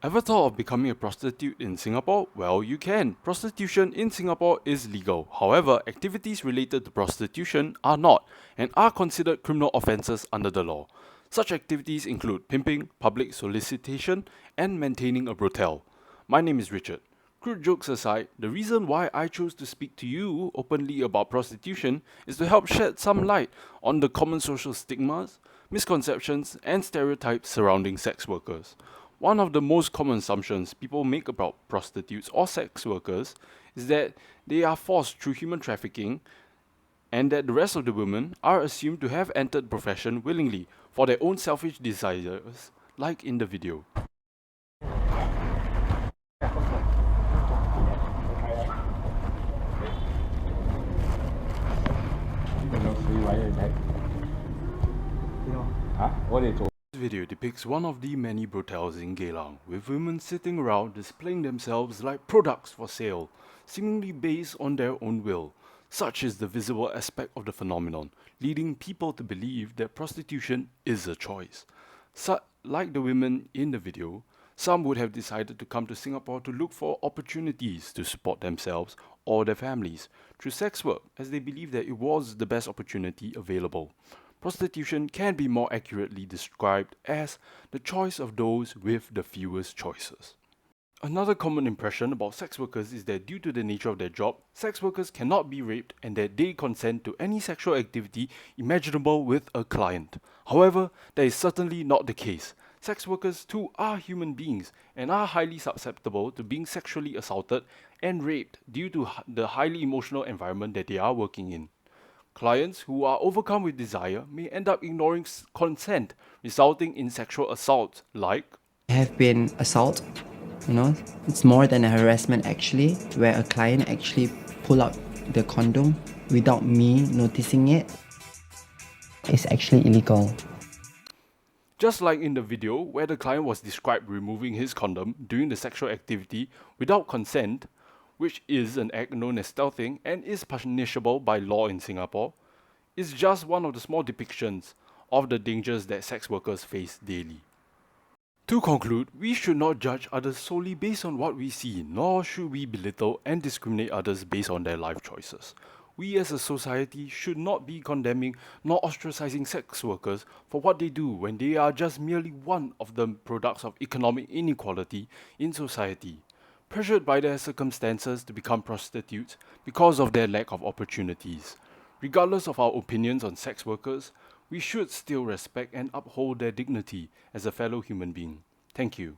Ever thought of becoming a prostitute in Singapore? Well, you can. Prostitution in Singapore is legal. However, activities related to prostitution are not and are considered criminal offences under the law. Such activities include pimping, public solicitation, and maintaining a brothel. My name is Richard. Crude jokes aside, the reason why I chose to speak to you openly about prostitution is to help shed some light on the common social stigmas, misconceptions, and stereotypes surrounding sex workers. One of the most common assumptions people make about prostitutes or sex workers is that they are forced through human trafficking and that the rest of the women are assumed to have entered the profession willingly for their own selfish desires, like in the video. This video depicts one of the many brothels in Geylang, with women sitting around displaying themselves like products for sale, seemingly based on their own will. Such is the visible aspect of the phenomenon, leading people to believe that prostitution is a choice. Like the women in the video, some would have decided to come to Singapore to look for opportunities to support themselves or their families through sex work, as they believed that it was the best opportunity available. Prostitution can be more accurately described as the choice of those with the fewest choices. Another common impression about sex workers is that due to the nature of their job, sex workers cannot be raped and that they consent to any sexual activity imaginable with a client. However, that is certainly not the case. Sex workers too are human beings and are highly susceptible to being sexually assaulted and raped due to the highly emotional environment that they are working in. Clients who are overcome with desire may end up ignoring consent, resulting in sexual assault like have been assault. It's more than a harassment actually, where a client actually pull out the condom without me noticing it. It's actually illegal. just like in the video where the client was described removing his condom during the sexual activity without consent, which is an act known as stealthing and is punishable by law in Singapore, is just one of the small depictions of the dangers that sex workers face daily. To conclude, we should not judge others solely based on what we see, nor should we belittle and discriminate others based on their life choices. We as a society should not be condemning nor ostracizing sex workers for what they do when they are just merely one of the products of economic inequality in society, pressured by their circumstances to become prostitutes because of their lack of opportunities. Regardless of our opinions on sex workers, we should still respect and uphold their dignity as a fellow human being. Thank you.